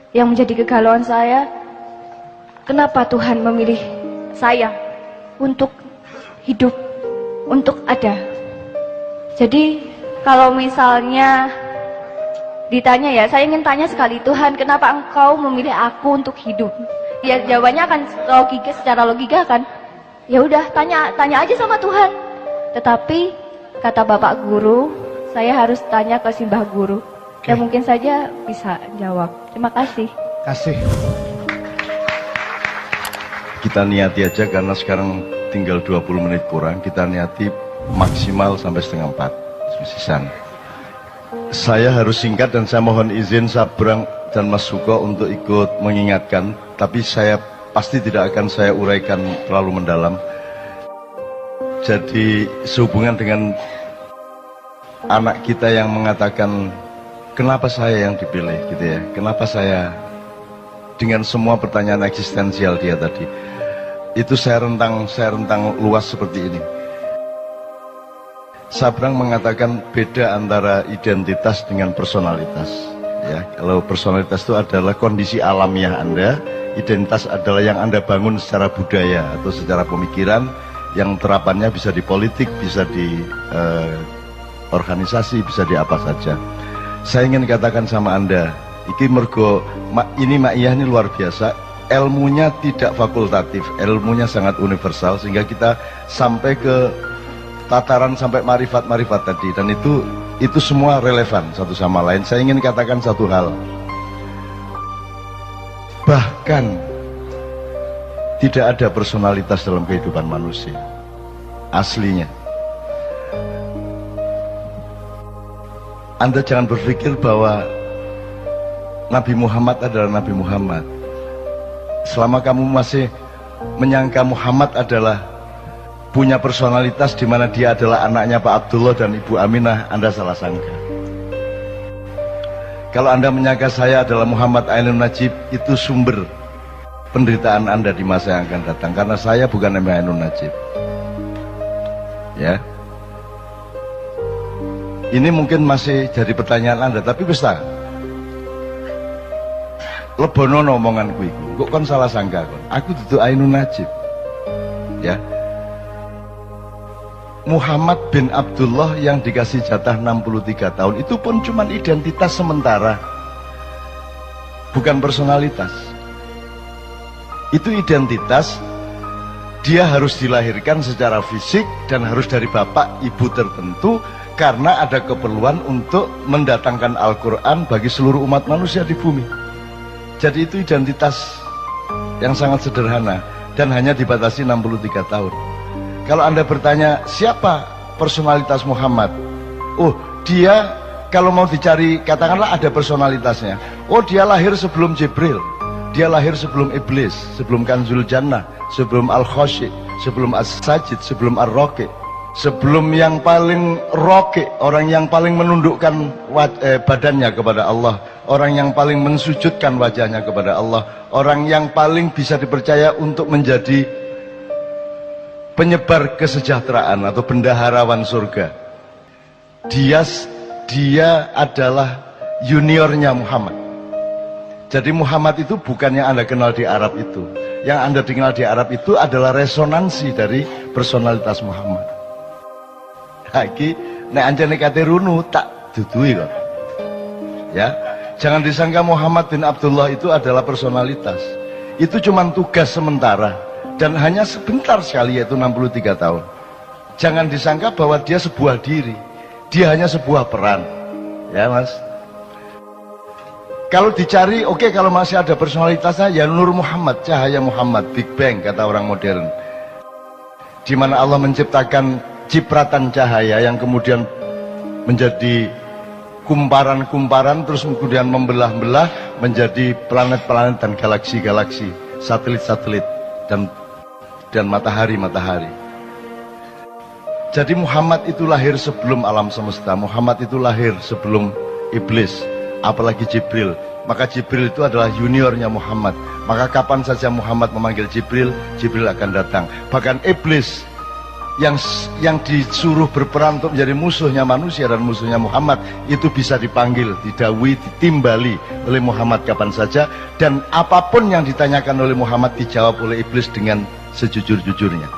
yang menjadi kegalauan saya, kenapa Tuhan memilih saya untuk hidup, untuk ada. Jadi kalau misalnya ditanya ya, saya ingin tanya sekali, Tuhan kenapa engkau memilih aku untuk hidup? Ya jawabannya akan logika, secara logika kan, ya udah tanya aja sama Tuhan. Tetapi kata Bapak Guru, saya harus tanya ke Simbah Guru. Dan mungkin saja bisa jawab. Terima kasih. Kasih. Kita niati aja karena sekarang tinggal 20 menit kurang. Kita niati maksimal sampai setengah 4 sisan. Saya harus singkat dan saya mohon izin Sabrang dan Mas Suko untuk ikut mengingatkan. Tapi saya pasti tidak akan saya uraikan terlalu mendalam. Jadi sehubungan dengan anak kita yang mengatakan, kenapa saya yang dipilih gitu ya, kenapa saya, dengan semua pertanyaan eksistensial dia tadi, itu saya rentang luas seperti ini. Sabrang mengatakan beda antara identitas dengan personalitas ya. Kalau personalitas itu adalah kondisi alamiah Anda, identitas adalah yang Anda bangun secara budaya atau secara pemikiran, yang terapannya bisa di politik, bisa di organisasi, bisa di apa saja. Saya ingin katakan sama Anda, iki mergo ini Ma'iyah ini luar biasa, ilmunya tidak fakultatif, ilmunya sangat universal, sehingga kita sampai ke tataran sampai marifat-marifat tadi, dan itu semua relevan satu sama lain. Saya ingin katakan satu hal, bahkan tidak ada personalitas dalam kehidupan manusia aslinya. Anda jangan berpikir bahwa Nabi Muhammad adalah Nabi Muhammad. Selama kamu masih menyangka Muhammad adalah punya personalitas di mana dia adalah anaknya Pak Abdullah dan Ibu Aminah, Anda salah sangka. Kalau Anda menyangka saya adalah Muhammad Ainun Najib, itu sumber penderitaan Anda di masa yang akan datang, karena saya bukan Mbak Ainun Najib. Ya. Ini mungkin masih jadi pertanyaan Anda, tapi bisa lebono omonganku iku. Kok kon salah sangka kon? Aku dudu Ainun Najib. Ya. Muhammad bin Abdullah yang dikasih jatah 63 tahun itu pun cuma identitas sementara. Bukan personalitas. Itu identitas, dia harus dilahirkan secara fisik dan harus dari bapak ibu tertentu, karena ada keperluan untuk mendatangkan Al-Quran bagi seluruh umat manusia di bumi. Jadi itu identitas yang sangat sederhana dan hanya dibatasi 63 tahun. Kalau Anda bertanya siapa personalitas Muhammad, oh dia kalau mau dicari katakanlah ada personalitasnya, oh dia lahir sebelum Jibril, dia lahir sebelum Iblis, sebelum Kanzul Jannah, sebelum Al-Khoshi, sebelum As-Sajid, sebelum Ar-Roqi, sebelum yang paling roke, orang yang paling menundukkan badannya kepada Allah, orang yang paling mensujudkan wajahnya kepada Allah, orang yang paling bisa dipercaya untuk menjadi penyebar kesejahteraan atau bendaharawan surga. Dia adalah juniornya Muhammad. Jadi Muhammad itu bukan yang Anda kenal di Arab itu. Yang Anda kenal di Arab itu adalah resonansi dari personalitas Muhammad. Lagi nek anjane kate runu tak dudui kok. Ya, jangan disangka Muhammad bin Abdullah itu adalah personalitas. Itu cuma tugas sementara dan hanya sebentar sekali, yaitu 63 tahun. Jangan disangka bahwa dia sebuah diri. Dia hanya sebuah peran. Ya, Mas. Kalau dicari, oke, kalau masih ada personalitasnya, ya Nur Muhammad, cahaya Muhammad, Big Bang kata orang modern. Di mana Allah menciptakan cipratan cahaya yang kemudian menjadi kumparan-kumparan, terus kemudian membelah-belah menjadi planet-planet dan galaksi-galaksi, satelit-satelit dan matahari-matahari. Jadi Muhammad itu lahir sebelum alam semesta. Muhammad itu lahir sebelum Iblis, apalagi Jibril. Maka Jibril itu adalah juniornya Muhammad. Maka kapan saja Muhammad memanggil Jibril, Jibril akan datang. Bahkan Iblis yang disuruh berperan untuk menjadi musuhnya manusia dan musuhnya Muhammad itu bisa dipanggil, didawui, ditimbali oleh Muhammad kapan saja, dan apapun yang ditanyakan oleh Muhammad dijawab oleh iblis dengan sejujur-jujurnya.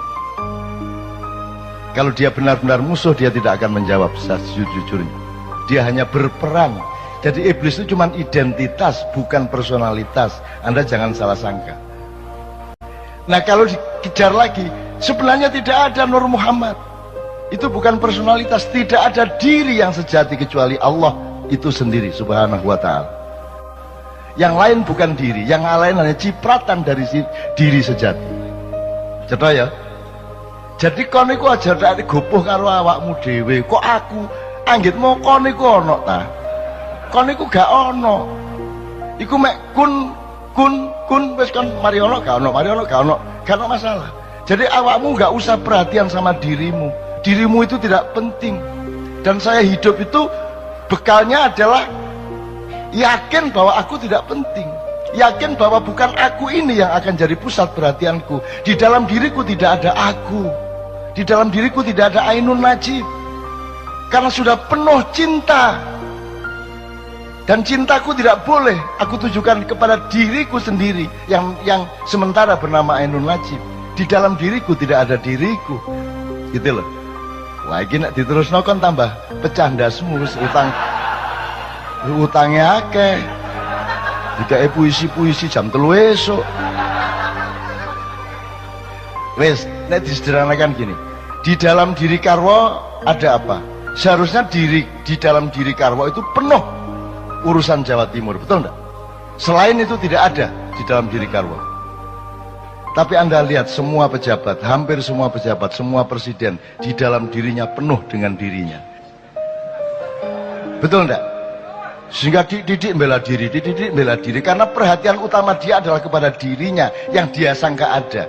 Kalau dia benar-benar musuh, dia tidak akan menjawab sejujur-jujurnya, dia hanya berperan. Jadi iblis itu cuma identitas, bukan personalitas. Anda jangan salah sangka. Nah, kalau dikejar lagi, sebenarnya tidak ada Nur Muhammad. Itu bukan personalitas, tidak ada diri yang sejati kecuali Allah itu sendiri subhanahu wa ta'ala. Yang lain bukan diri, yang lain hanya cipratan dari diri sejati. Cetok ya. Jadi kon iku aja tak gopoh karo awakmu dhewe. Kok aku anggitmu kon iku ono ta? Kon iku gak ono. Iku mek kun wis kon mari ono gak ono masalah. Jadi awakmu gak usah perhatian sama dirimu. Dirimu itu tidak penting. Dan saya hidup itu bekalnya adalah yakin bahwa aku tidak penting. Yakin bahwa bukan aku ini yang akan jadi pusat perhatianku. Di dalam diriku tidak ada aku. Di dalam diriku tidak ada Ainun Najib. Karena sudah penuh cinta. Dan cintaku tidak boleh aku tujukan kepada diriku sendiri yang sementara bernama Ainun Najib. Di dalam diriku tidak ada diriku. Gitu loh. Lagi nak diterusno kon tambah pecah ndasmu, utangnya akeh. Dikae puisi-puisi jam 3 esuk. Wes, nek disederhanakan gini. Di dalam diri Karwo ada apa? Seharusnya di dalam diri Karwo itu penuh urusan Jawa Timur, betul enggak? Selain itu tidak ada di dalam diri Karwo. Tapi Anda lihat semua pejabat, hampir semua pejabat, semua presiden di dalam dirinya penuh dengan dirinya. Betul enggak? Sehingga dididik bela diri karena perhatian utama dia adalah kepada dirinya yang dia sangka ada.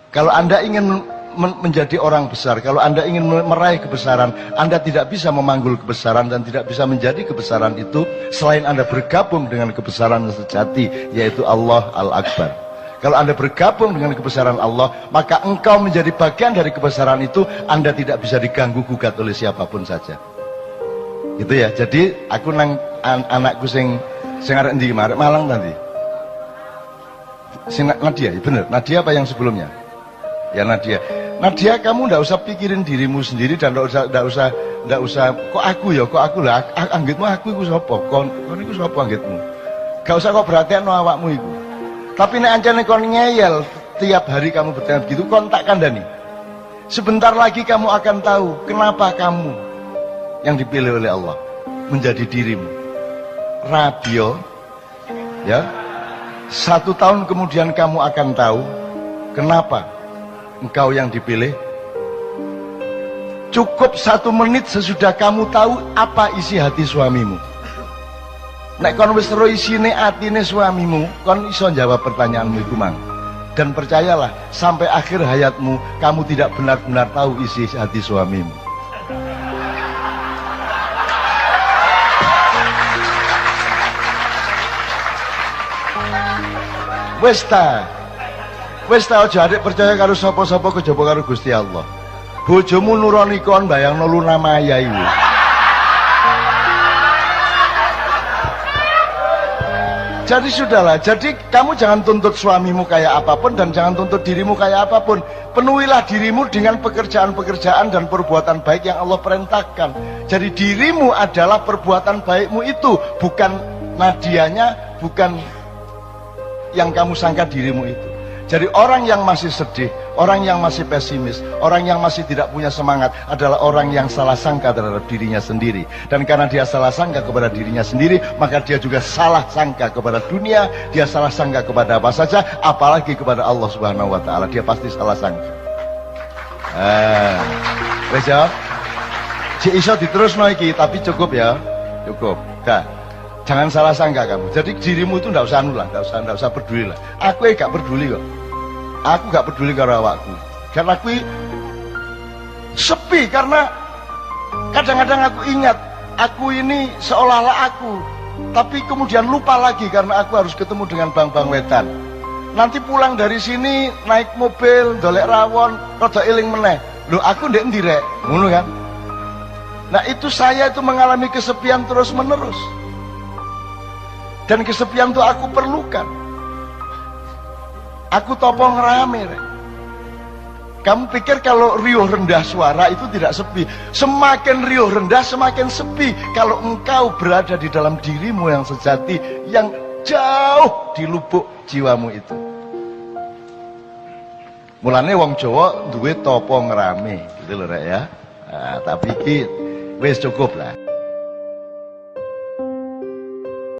Kalau Anda ingin menjadi orang besar, kalau Anda ingin meraih kebesaran, Anda tidak bisa memanggul kebesaran dan tidak bisa menjadi kebesaran itu selain Anda bergabung dengan kebesaran sejati, yaitu Allah Al-Akbar. Kalau Anda bergabung dengan kebesaran Allah, maka engkau menjadi bagian dari kebesaran itu. Anda tidak bisa diganggu gugat oleh siapapun saja. Gitu ya. Jadi aku nang anakku sing arek ndi kemarin Malang tadi. Sing Nadia, bener. Nadia apa yang sebelumnya? Ya Nadia. Nadia, kamu ndak usah pikirin dirimu sendiri dan ndak usah kok aku lah anggitmu aku iku sapa? Kon iku sapa anggitmu? Gak usah kok perhatian no awakmu iku. Tapi nek ancane kon ngeyel tiap hari kamu bertanya begitu, kon tak kandhani. Sebentar lagi kamu akan tahu kenapa kamu yang dipilih oleh Allah menjadi dirimu. Radio ya. 1 tahun kemudian kamu akan tahu kenapa engkau yang dipilih. Cukup 1 menit sesudah kamu tahu apa isi hati suamimu. Nek kon wis ro isine atine suamimu, kon iso jawab pertanyaanmu iku mang. Dan percayalah, sampai akhir hayatmu kamu tidak benar-benar tahu isi hati suamimu. Wis ta aja adik percaya karo sapa-sapa kejaba karo Gusti Allah. Bojomu nuroni kon bayangno Luna Maya iku. Jadi sudahlah, jadi kamu jangan tuntut suamimu kayak apapun dan jangan tuntut dirimu kayak apapun. Penuhilah dirimu dengan pekerjaan-pekerjaan dan perbuatan baik yang Allah perintahkan. Jadi dirimu adalah perbuatan baikmu itu, bukan Nadianya, bukan yang kamu sangka dirimu itu. Jadi orang yang masih sedih, orang yang masih pesimis, orang yang masih tidak punya semangat adalah orang yang salah sangka terhadap dirinya sendiri. Dan karena dia salah sangka kepada dirinya sendiri, maka dia juga salah sangka kepada dunia, dia salah sangka kepada apa saja, apalagi kepada Allah Subhanahu wa taala. Dia pasti salah sangka. Wes ya. Si iso diterusno iki, tapi cukup ya. Cukup. Dah. Jangan salah sangka kamu. Jadi dirimu itu ndak usah anu lah, ndak usah peduli lah. Aku gak peduli kok. Aku gak peduli karo awakku. Karena aku sepi, karena kadang-kadang aku ingat aku ini seolah-olah aku, tapi kemudian lupa lagi karena aku harus ketemu dengan bang-bang wetan. nanti pulang dari sini naik mobil dolek rawon rada eling meneh. Lho aku ndek endi rek? Ngono kan. Nah itu saya itu mengalami kesepian terus menerus. Dan kesepian itu aku perlukan. Aku topo ngerame rek. Kamu pikir kalau riuh rendah suara itu tidak sepi? Semakin riuh rendah semakin sepi. Kalau engkau berada di dalam dirimu yang sejati, yang jauh di lubuk jiwamu itu. Mulane wong Jawa duwe topo ngerame, gitu loh rek ya. Nah, tapi wis cukup lah.